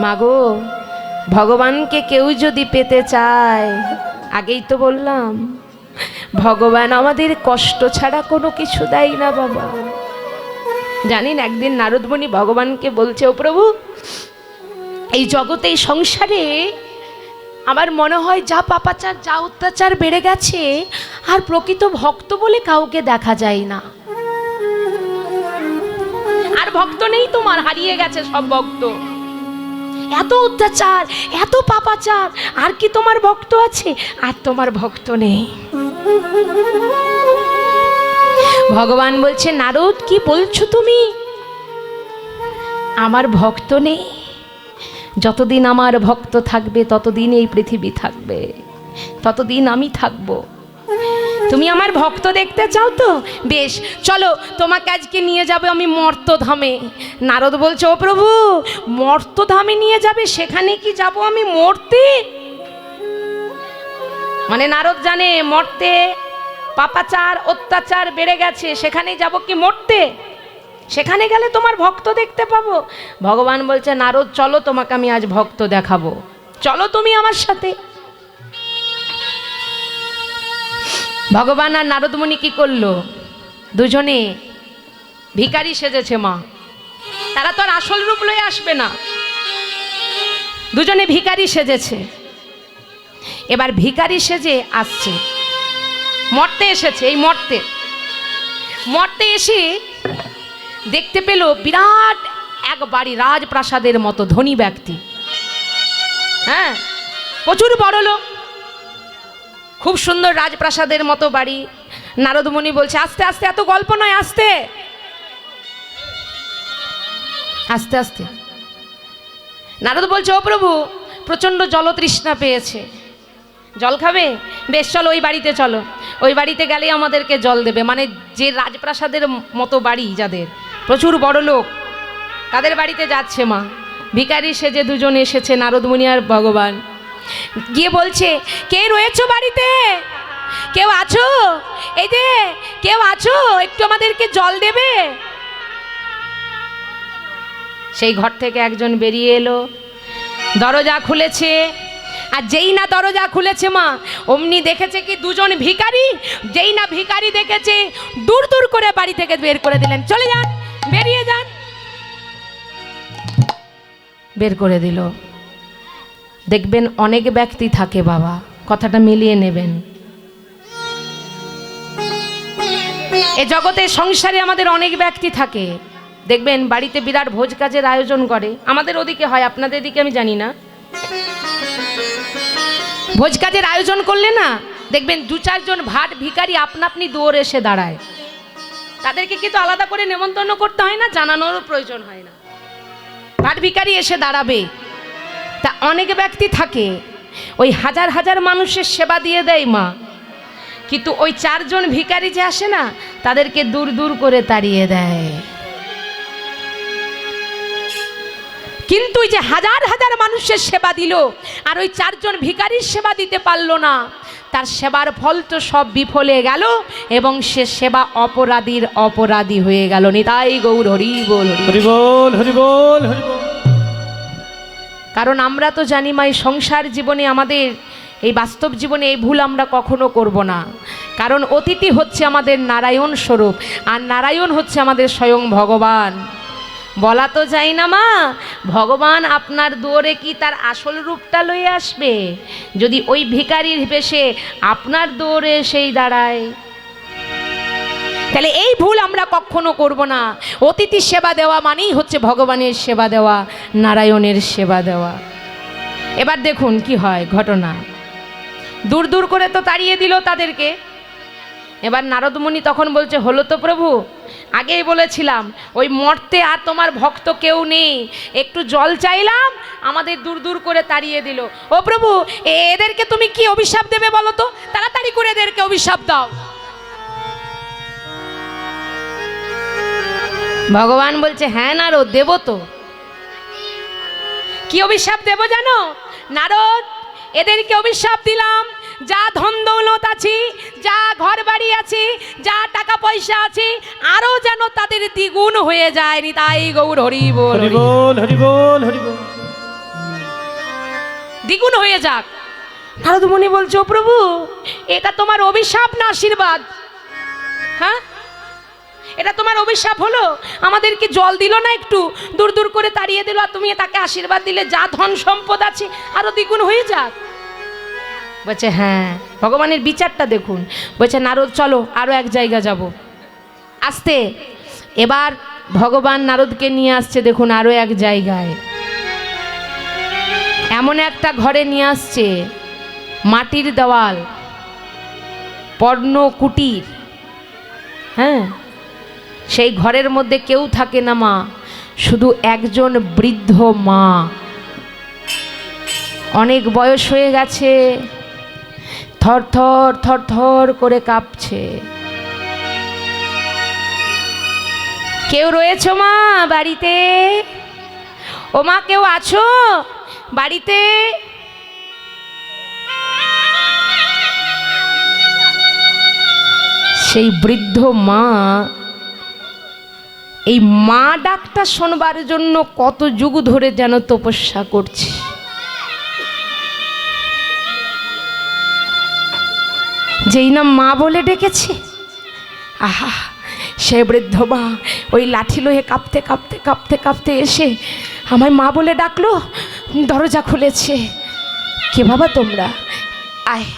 মাগো, ভগবানকে কেউ যদি পেতে চায়, আগেই তো বললাম ভগবান আমাদের কষ্ট ছাড়া কোনো কিছু দেয় না বাবা। জানেন, একদিন নারদ মুনি ভগবানকে বলছে, ও প্রভু, এই জগতে এই সংসারে আমার মনে হয় যা পাপাচার যা অত্যাচার বেড়ে গেছে, আর প্রকৃত ভক্ত বলে কাউকে দেখা যায় না। আর ভক্ত নেই তোমার, হারিয়ে গেছে সব ভক্ত। এত অত্যাচার, এত পাপাচার, আর কি তোমার ভক্ত আছে? আর তোমার ভক্ত নেই। ভগবান বলছে, নারদ কি বলছো তুমি? আমার ভক্ত নেই? যতদিন আমার ভক্ত থাকবে ততদিন এই পৃথিবী থাকবে, ততদিন আমি থাকবো। তুমি আমার ভক্ত দেখতে চাও তো? বেশ, চলো তোমাকে আজকে নিয়ে যাবে আমি মর্তধামে। নারদ বলছে, ও প্রভু, মর্তধামে নিয়ে যাবে? সেখানে কি যাব আমি মরতে? মানে নারদ জানে মর্তে পাপাচার অত্যাচার বেড়ে গেছে, সেখানে যাব কি মরতে? সেখানে গেলে তোমার ভক্ত দেখতে পাবো। ভগবান বলছে, নারদ চলো, তোমাকে আমি আজ ভক্ত দেখাবো, চলো তুমি আমার সাথে। ভগবান আর নারদ মুনি কি করলো? দুজনে ভিখারি সেজেছে মা। তারা তো আর আসল রূপ লয়ে আসবে না, দুজনে ভিখারি সেজেছে। এবার ভিখারি সেজে আসছে, মর্তে এসেছে। এই মর্তে এসে দেখতে পেল বিরাট এক বাড়ি, রাজপ্রাসাদের মতো, ধনী ব্যক্তি, হ্যাঁ, প্রচুর বড় লোক, খুব সুন্দর রাজপ্রাসাদের মতো বাড়ি। নারদ মুনি বলছে, আস্তে আস্তে, এত গল্প নয়, আস্তে আস্তে আস্তে। নারদ বলছে, ও প্রভু, প্রচণ্ড জলতৃষ্ণা পেয়েছে, জল খাবে? বেশ, চলো ওই বাড়িতে চলো, ওই বাড়িতে গেলেই আমাদেরকে জল দেবে। মানে যে রাজপ্রাসাদের মতো বাড়ি, যাদের প্রচুর বড় লোক, তাদের বাড়িতে যাচ্ছে মা। ভিখারি সেজে দুজন এসেছে, নারদ মুনি আর ভগবান। গিয়ে বলছে, কে রয়েছো বাড়িতে? কেউ আছো? এই যে কেউ আছো, একটু আমাদেরকে জল দেবে? সেই ঘর থেকে একজন বেরিয়ে এলো, দরজা খুলেছে। আর যেই না দরজা খুলেছে মা, অমনি দেখেছে কি দুজন ভিখারি। যেই না ভিখারি দেখেছে, দূর দূর করে বাড়ি থেকে বের করে দিলেন, চলে যান, বেরিয়ে যান। বের করে দিল। দেখবেন অনেক ব্যক্তি থাকে বাবা, কথাটা মিলিয়ে নেবেন। এ জগতে সংসারে আমাদের অনেক ব্যক্তি থাকে। দেখবেন বাড়িতে বিরাট ভোজ কাজের আয়োজন করে, আমাদের ওদিকে হয়, আপনাদের দিকে আমি জানি না। ভোজ কাজের আয়োজন করলে না, দেখবেন দু চারজন ভাট ভিখারি আপনা আপনি দৌড়ে এসে দাঁড়ায়। তাদেরকে কিন্তু আলাদা করে নেমন্তন্ন করতে হয় না, জানানোরও প্রয়োজন হয় না, ভাট ভিখারি এসে দাঁড়াবে। তা অনেক ব্যক্তি থাকে ওই হাজার হাজার মানুষের সেবা দিয়ে দেয় মা, কিন্তু ওই চারজন ভিখারি যে আসে না, তাদেরকে দূর দূর করে তাড়িয়ে দেয়। কিন্তু ওই যে হাজার হাজার মানুষের সেবা দিল, আর ওই চারজন ভিখারির সেবা দিতে পারলো না, তার সেবার ফল তো সব বিফলে গেল, এবং সে সেবা অপরাধীর অপরাধী হয়ে গেল। নিতাই গৌর হরি বল, হরি বল, হরি বল, হরি বল। কারণ আমরা তো জানি মা, এই সংসার জীবনে আমাদের, এই বাস্তব জীবনে এই ভুল আমরা কখনো করব না। কারণ অতিথি হচ্ছে আমাদের নারায়ণ স্বরূপ, আর নারায়ণ হচ্ছে আমাদের স্বয়ং ভগবান। বলা তো যায় না মা, ভগবান আপনার দুয়ারে কি তার আসল রূপটা লয়ে আসবে, যদি ওই ভিখারির বেশে আপনার দুয়ারে সেই দাঁড়ায়? তাহলে এই ভুল আমরা কখনো করব না। অতিথি সেবা দেওয়া মানেই হচ্ছে ভগবানের সেবা দেওয়া, নারায়ণের সেবা দেওয়া। এবার দেখুন কি হয় ঘটনা। দূর দূর করে তো তাড়িয়ে দিল তাদেরকে। এবার নারদ মুনি তখন বলছে, হলো তো প্রভু, আগেই বলেছিলাম ওই মর্তে আর তোমার ভক্ত কেউ নেই, একটু জল চাইলাম, আমাদের দূর দূর করে তাড়িয়ে দিল। ও প্রভু, এদেরকে তুমি কি অভিশাপ দেবে বলো তো? তাড়াতাড়ি করে এদেরকে অভিশাপ দাও। ভগবান বলছে, হ্যাঁ নারদ, দেব তো। কি অভিশাপ দেব জানো নারদ? এদেরকে অভিশাপ দিলাম, যা ধন দৌলত আছে, যা ঘর বাড়ি আছে, যা টাকা পয়সা আছে, আরো যেন তাদের দ্বিগুণ হয়ে যায়। নিতাই গৌর হরি বল, হরি বল, হরি বল, হরি বল। দ্বিগুণ হয়ে যাক। নারদ মুনি বলছে, ও প্রভু, এটা তোমার অভিশাপ না আশীর্বাদ? হ্যাঁ, এটা তোমার অভিশাপ হলো? আমাদেরকে জল দিল না, একটু দূর দূর করে তাড়িয়ে দিল, আর তুমি তাকে আশীর্বাদ দিলে যা ধন সম্পদ আছে আরো দ্বিগুণ হয়ে যাক। বলছে হ্যাঁ, ভগবানের বিচারটা দেখুন। বলছে নারদ চলো আরো এক জায়গা যাব। আসতে এবার ভগবান নারদকে নিয়ে আসছে, দেখুন আরো এক জায়গায়, এমন একটা ঘরে নিয়ে আসছে, মাটির দেওয়াল, পর্ণ কুটির। হ্যাঁ, সেই ঘরের মধ্যে কেউ থাকে না মা, শুধু একজন বৃদ্ধ মা, অনেক বয়স হয়ে গেছে, থর থর থর থর করে কাঁপছে। কেউ রয়েছো মা বাড়িতে? ও মা, কেউ আছো বাড়িতে? সেই বৃদ্ধ মা এই মা ডাকটা শোনবার জন্য কত যুগ ধরে যেন তপস্যা করছে। যেই না মা বলে ডেকেছে, আহা, সে বৃদ্ধ মা ওই লাঠি লয়ে কাঁপতে কাঁপতে কাঁপতে কাঁপতে এসে আমায় মা বলে ডাকলো, দরজা খুলেছে। কে বাবা তোমরা? আয়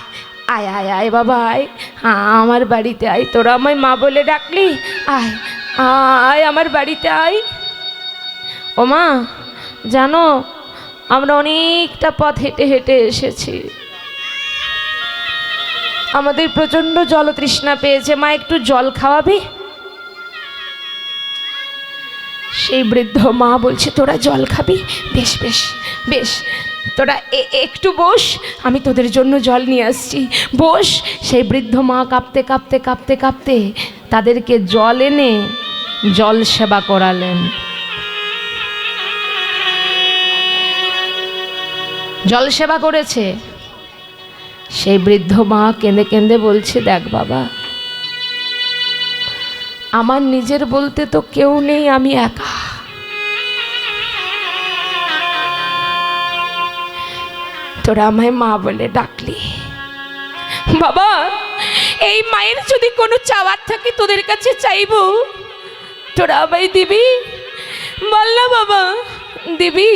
আয় আয় আয় বাবা আয়, আমার বাড়িতে আয়, তোরা আমায় মা বলে ডাকলি, আয় আয় আমার বাড়িতে আয়। ও মা, জানো আমরা অনেকটা পথ হেঁটে হেঁটে এসেছি, আমাদের প্রচণ্ড জল তৃষ্ণা পেয়েছে, মা একটু জল খাওয়াবে? সেই বৃদ্ধ মা বলছে, তোরা জল খাবি? বেশ বেশ বেশ, তোরা একটু বস, আমি তোদের জন্য জল নিয়ে আসছি, বস। সেই বৃদ্ধ মা কাঁপতে কাঁপতে কাঁপতে কাঁপতে তাদেরকে জল এনে জল সেবা করালেন। জল সেবা করেছে। সেই বৃদ্ধ মা কেঁদে কেঁদে বলছে, দেখ বাবা, আমার নিজের বলতে তো কেউ নেই, আমি একা। তোরা আমায় মা বলে ডাকলি, বাবা এই মায়ের যদি কোনো চাওয়ার থাকে তোদের কাছে চাইবো, তোরা আমায় দিবি? বল না বাবা, দিবি?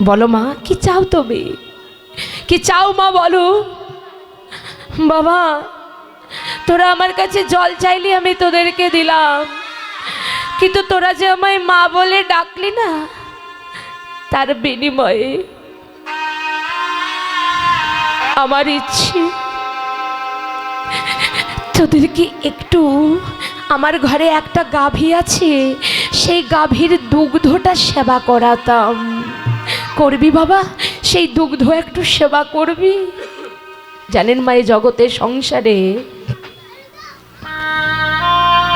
বলো মা, কি চাও তুমি? কি চাও মা, বলো। বাবা তোরা আমার কাছে জল চাইলি, আমি তোদেরকে দিলাম, কিন্তু তোরা যে আমায় মা বলে ডাকলি না, তার বিনিময়ে আমার ইচ্ছে তোদেরকে একটু, আমার ঘরে একটা গাভী আছে, সেই গাভীর দুগ্ধটা সেবা করাতাম। করবি বাবা? সেই দুগ্ধ একটু সেবা করবি? জানেন মা, এই জগতে সংসারে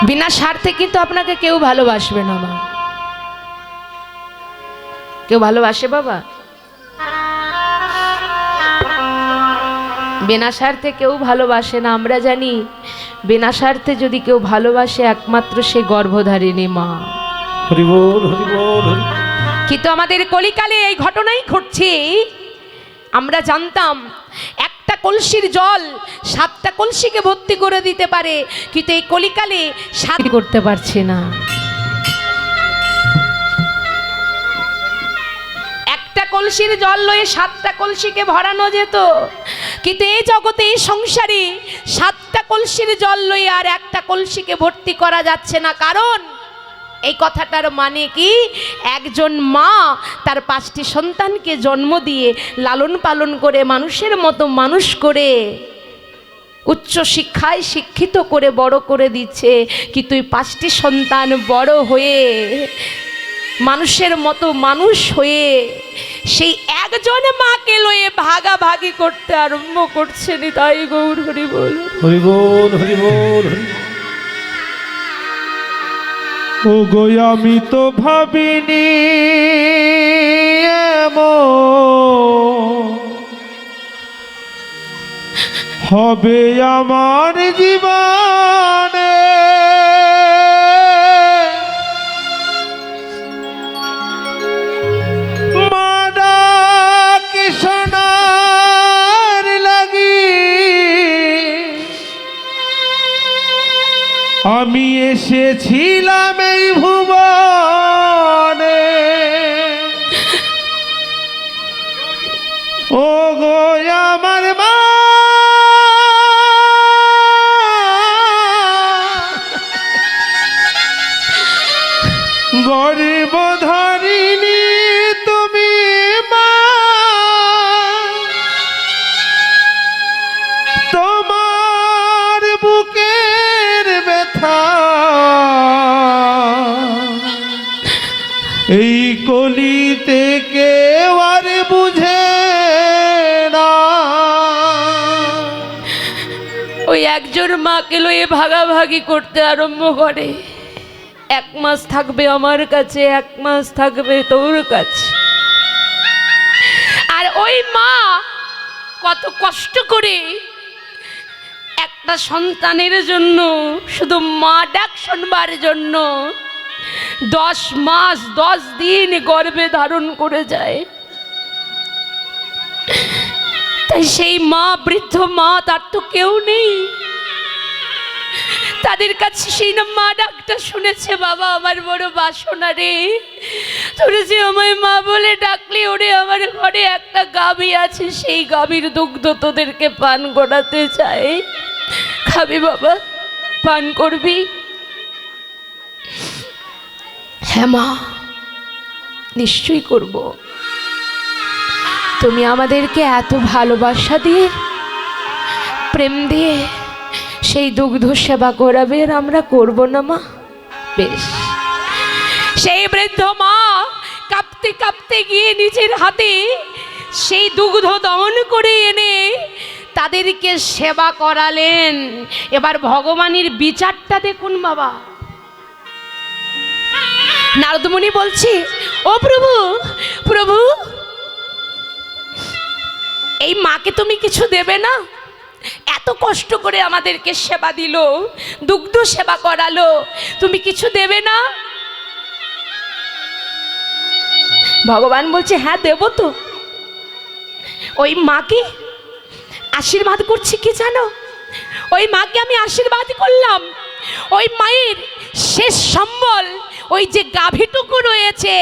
বিনা স্বার্থে কিন্তু আপনাকে কেউ ভালোবাসবে না মা। কেউ ভালোবাসে বাবা? বিনা স্বার্থে কেউ ভালোবাসে না। আমরা জানি বিনা স্বার্থে যদি কেউ ভালোবাসে, একমাত্র সে গর্ভধারিণী মা। হরি বল, হরি বল। কিন্তু আমাদের কলিকালে এই ঘটনাই ঘটছে। আমরা জানতাম একটা কলসির জল 7টা কলসিকে ভর্তি করে দিতে পারে, কিন্তু এই কলিকালে 7 করতে পারছে না। একটা কলসির জল লয়ে 7টা কলসিকে ভরানো যেত, কিন্তু এই জগতে, এই সংসারে 7টা কলসির জল লয়ে আর একটা কলসিকে ভর্তি করা যাচ্ছে না। কারণ এই কথাটার মানে কি, একজন মা তার 5টি সন্তানকে জন্ম দিয়ে লালন পালন করে মানুষের মতো মানুষ করে উচ্চ শিক্ষায় শিক্ষিত করে বড় করে দিচ্ছে, কিন্তু এই 5টি সন্তান বড় হয়ে মানুষের মতো মানুষ হয়ে সেই একজন মাকে লয়ে ভাগাভাগি করতে আরম্ভ করছে। তাই গৌর হরি বল, হরি বল, হরি বল। ও গো, আমি তো ভাবিনি হবে আমার জীবনে, মা আমি এসেছিলাম এই ভুবনে, ও গো আমার মা, গর্ভধারিণী তুমি মা, তোমার বুকের ব্যথা এই কলিতে কেউ আর বুঝে না। ওই একজন মাকে লয়ে ভাগাভাগি করতে আরম্ভ করে। 1 মাস থাকবে আমার কাছে, 1 মাস থাকবে তোর কাছে। আর ওই মা কত কষ্ট করে একটা সন্তানের জন্য, শুধু মা ডাক শুনবার জন্য 10 মাস 10 দিন গর্ভে ধারণ করে যায়। তাই সেই মা, বৃদ্ধ মা, তার তো কেউ নেই। তাদের কাছে সেই না মা ডাকটা শুনেছে, বাবা আমার বড় বাসনা রে, তোর যে আমায় মা বলে ডাকলি, ওরে আমার ঘরে একটা গাভী আছে, সেই গাভীর দুগ্ধ তোদেরকে পান করাতে চাই। খাবি বাবা, পান করবি? হ্যাঁ মা, নিশ্চয়ই করব। তুমি আমাদেরকে এত ভালোবাসা দিয়ে, প্রেম দিয়ে সেই দুগ্ধ সেবা করাবে, আর আমরা করব না মা? বেশ। সেই বৃদ্ধ মা কাঁপতে কাঁপতে গিয়ে নিজের হাতে সেই দুগ্ধ দহন করে এনে তাদেরকে সেবা করালেন। এবার ভগবানের বিচারটা দেখুন বাবা। নারদমুনি বলছি, ও প্রভু, প্রভু, এই মাকে তুমি কিছু দেবে না? এত কষ্ট করে আমাদেরকে সেবা দিল, দুগ্ধ সেবা করালো, তুমি কিছু দেবে না? ভগবান বলছে, হ্যাঁ দেব তো। ওই মাকে আশীর্বাদ করছি কি জানো? ওই মাকে আমি আশীর্বাদ করলাম, ওই মায়ের শেষ সম্বল ওই যে গাভীটুকু রয়েছে,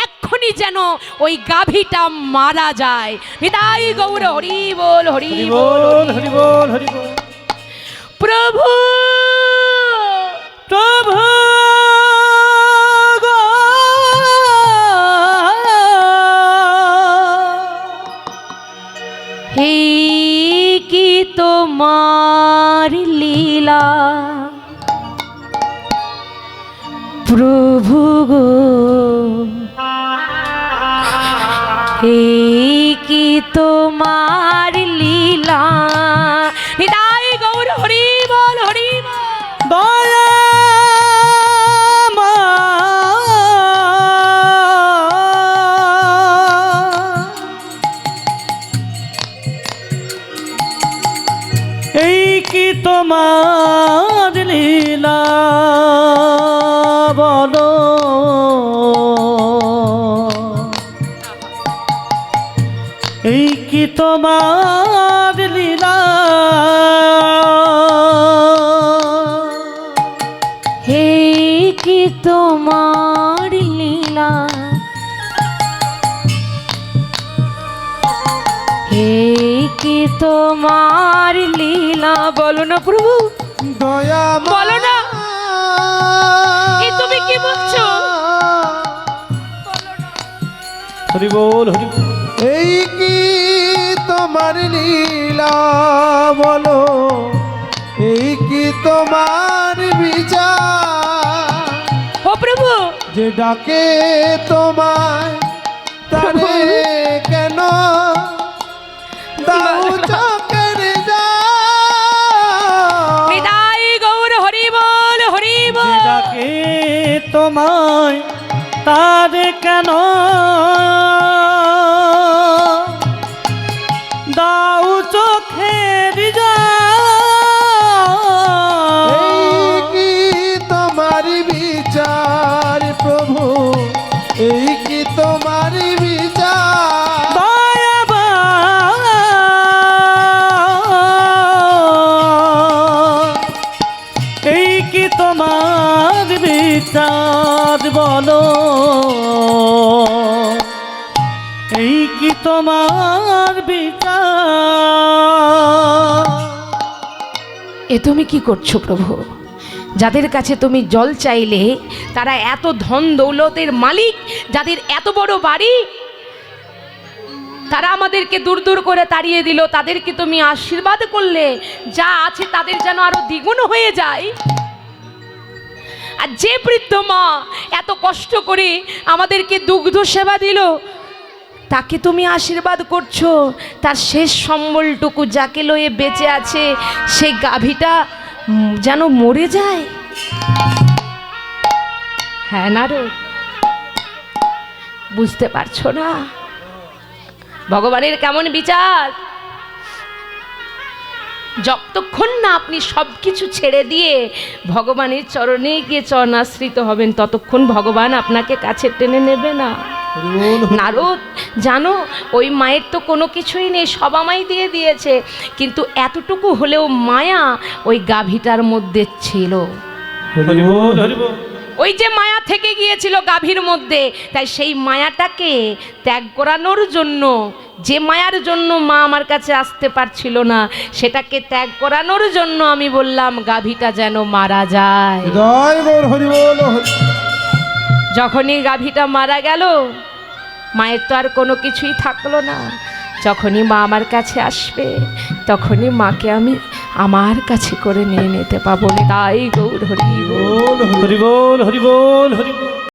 এক্ষুনি যেন ওই গাভীটা মারা যায়। হৃদয় গৌর, হরি বল, হরি বল, হরি বল, হরি বল। প্রভু, প্রভু হে কি তোমার লীলা প্রভু গো, হে কি তোমার লীলা। হৃদয় গৌর, হরি বল, হরি বল। এই কি তোমার লীলা বলো, এই কি তোমার লীলা, হে কি তোমার লীলা, হে কি তোমার লীলা। বলো না প্রভু, দয়া বলো না। এই তুমি কি বলছো? হরি বল, হরি বল। এই কি তোমার লীলা বলো, এই কি তোমার বিচার, ও প্রভু, যে ডাকে তোমায় তারে কেন দাও চোখের জল। হৃদয় গৌর, হরি বল, হরি বল। যে ডাকে তোমায় তারে কেন দাও চোখের জল। এই কি তোমার বিচার প্রভু, এই কি তোমার বিচার। এই কি বিচার বলো, এই কি তোমার বিচার? এ তুমি কি করছো প্রভু? যাদের কাছে তুমি জল চাইলে তারা এত ধন দৌলতের মালিক, যাদের এত বড় বাড়ি, তারা আমাদেরকে দূর দূর করে তাড়িয়ে দিল, তাদেরকে তুমি আশীর্বাদ করলে যা আছে তাদের যেন আরো দ্বিগুণ হয়ে যায়। আর যে বৃদ্ধ মা এত কষ্ট করে আমাদেরকে দুগ্ধ সেবা দিল, তাকে তুমি আশীর্বাদ করছো, তার শেষ সম্বলটুকু যাকে লয়ে বেঁচে আছে সেই গাভীটা যেন মরে যায়। হ্যাঁ নারদ, বুঝতে পারছো না ভগবানের কেমন বিচার? যতক্ষণ না আপনি সব কিছু ছেড়ে দিয়ে ভগবানের চরণে গিয়ে চরণাশ্রিত হবেন, ততক্ষণ ভগবান আপনাকে কাছে টেনে নেবে না। নারদ জানো, ওই মায়ের তো কোনো কিছুই নেই, সব আমায় দিয়ে দিয়েছে, কিন্তু এতটুকু হলেও মায়া ওই গাভীটার মধ্যে ছিল। হরি বল, হরি বল। ওই যে মায়া থেকে গিয়েছিল গাভীর মধ্যে, তাই সেই মায়াটাকে ত্যাগ করানোর জন্য, যে মায়ার জন্য মা আমার কাছে আসতে পারছিল না, সেটাকে ত্যাগ করানোর জন্য আমি বললাম গাভীটা যেন মারা যায়। জয় গৌর হরি বল। যখনই গাভীটা মারা গেল, মায়ের তো আর কোনো কিছুই থাকলো না। যখনই মা আমার কাছে আসবে, তখনই মাকে আমি আমার কাছে করে নিয়ে নিতে পাবো। তাই গৌর হরি বল। হরি বল, হরি বল, হরি বল।